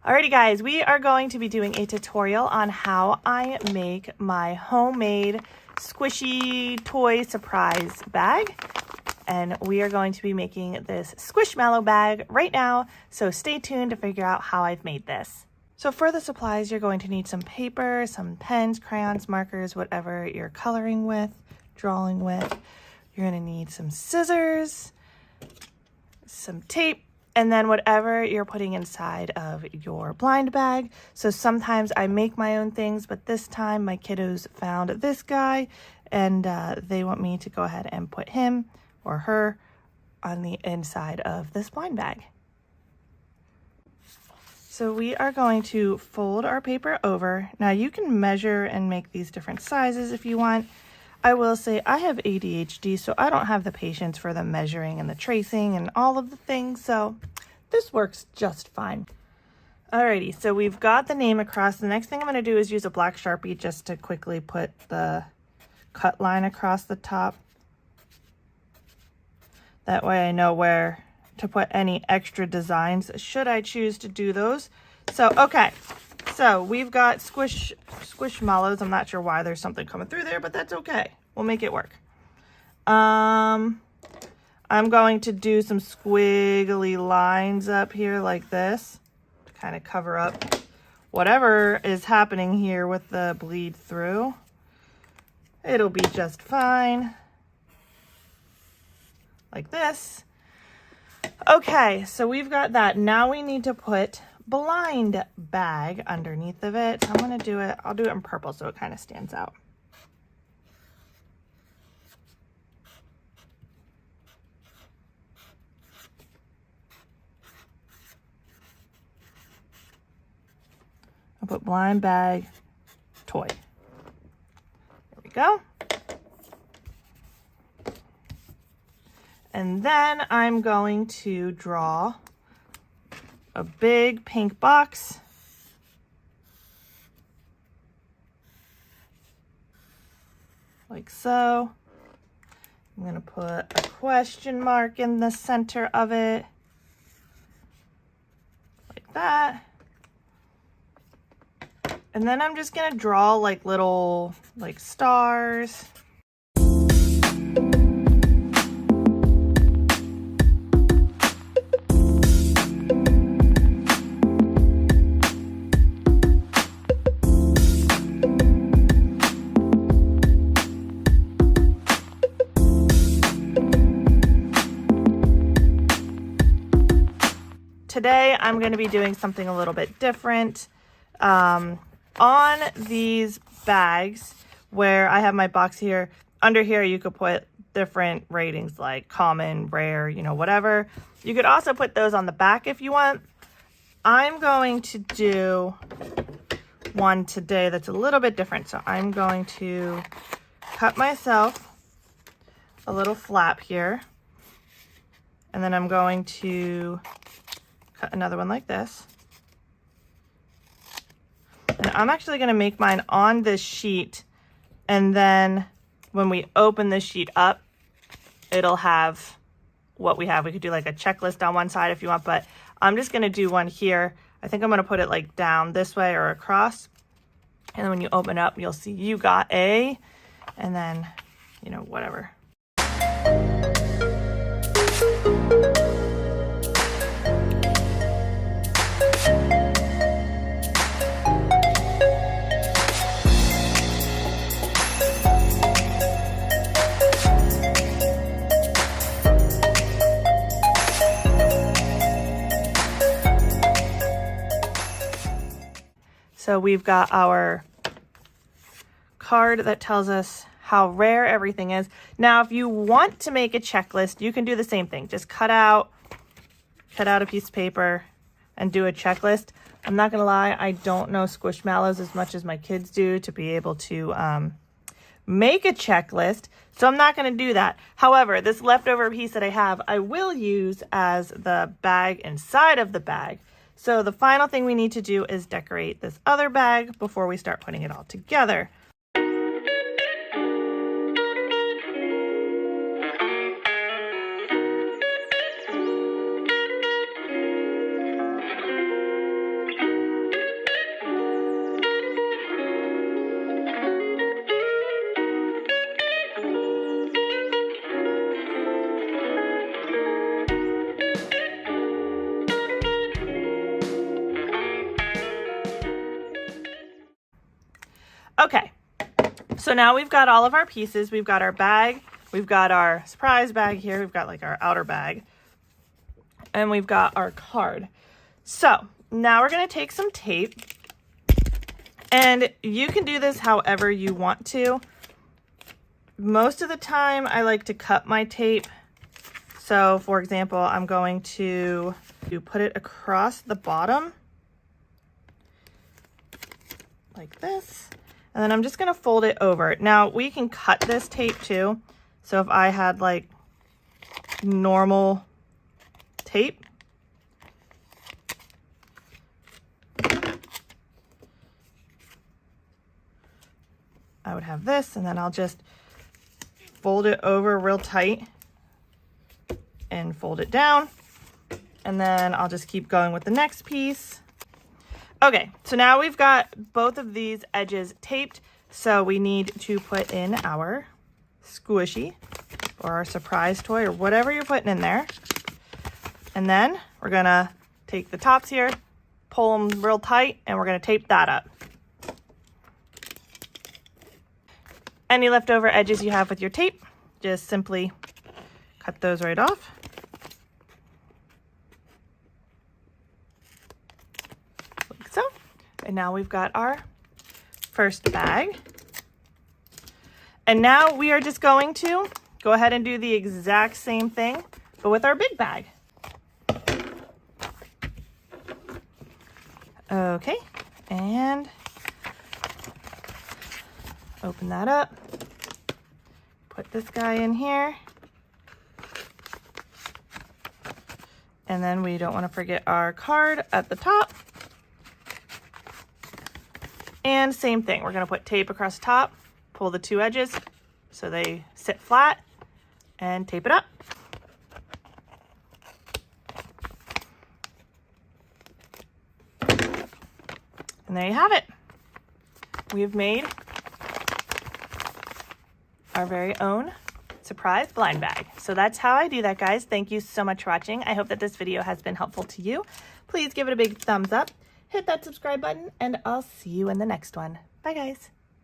Alrighty guys, we are going to be doing a tutorial on how I make my homemade squishy toy surprise bag. And we are going to be making this Squishmallow bag right now, so stay tuned to figure out how I've made this. So for the supplies, you're going to need some paper, some pens, crayons, markers, whatever you're coloring with, drawing with. You're going to need some scissors, some tape, and then whatever you're putting inside of your blind bag. So sometimes I make my own things, but this time my kiddos found this guy and they want me to go ahead and put him or her on the inside of this blind bag. So we are going to fold our paper over. Now you can measure and make these different sizes if you want. I will say I have ADHD, so I don't have the patience for the measuring and the tracing and all of the things, so this works just fine. Alrighty, so we've got the name across. The next thing I'm going to do is use a black Sharpie just to quickly put the cut line across the top. That way I know where to put any extra designs should I choose to do those. So, okay. So we've got Squishmallows. I'm not sure why there's something coming through there, but that's okay. We'll make it work. I'm going to do some squiggly lines up here like this to kind of cover up whatever is happening here with the bleed through. It'll be just fine. Like this. Okay, so we've got that. Now we need to put blind bag underneath of it. So I'm going to do it, I'll do it in purple so it kind of stands out. I'll put blind bag toy. There we go. And then I'm going to draw a big pink box. Like so. I'm going to put a question mark in the center of it. Like that. And then I'm just going to draw like little like stars. Today, I'm going to be doing something a little bit different. On these bags, where I have my box here, under here you could put different ratings like common, rare, you know, whatever. You could also put those on the back if you want. I'm going to do one today that's a little bit different. So I'm going to cut myself a little flap here. And then I'm going to cut another one like this. And I'm actually going to make mine on this sheet. And then when we open this sheet up, it'll have what we have. We could do like a checklist on one side if you want, but I'm just going to do one here. I think I'm going to put it like down this way or across. And then when you open up, you'll see you got a, and then, you know, whatever. So we've got our card that tells us how rare everything is. Now, if you want to make a checklist, you can do the same thing. Just cut out a piece of paper and do a checklist. I'm not going to lie, I don't know Squishmallows as much as my kids do to be able to make a checklist. So I'm not going to do that. However, this leftover piece that I have, I will use as the bag inside of the bag. So the final thing we need to do is decorate this other bag before we start putting it all together. Okay, so now we've got all of our pieces. We've got our bag, we've got our surprise bag here, we've got like our outer bag, and we've got our card. So now we're gonna take some tape, and you can do this however you want to. Most of the time I like to cut my tape. So for example, I'm going to put it across the bottom like this, and then I'm just gonna fold it over. Now we can cut this tape too. So if I had like normal tape, I would have this, and then I'll just fold it over real tight and fold it down. And then I'll just keep going with the next piece. Okay, so now we've got both of these edges taped. So we need to put in our squishy or our surprise toy or whatever you're putting in there. And then we're gonna take the tops here, pull them real tight, and we're gonna tape that up. Any leftover edges you have with your tape, just simply cut those right off. Like so. And now we've got our first bag. And now we are just going to go ahead and do the exact same thing, but with our big bag. Okay, and open that up, put this guy in here, and then we don't want to forget our card at the top. And same thing, we're going to put tape across the top, pull the two edges so they sit flat, and tape it up. And there you have it. We've made our very own surprise blind bag. So that's how I do that, guys. Thank you so much for watching. I hope that this video has been helpful to you. Please give it a big thumbs up, hit that subscribe button, and I'll see you in the next one. Bye, guys.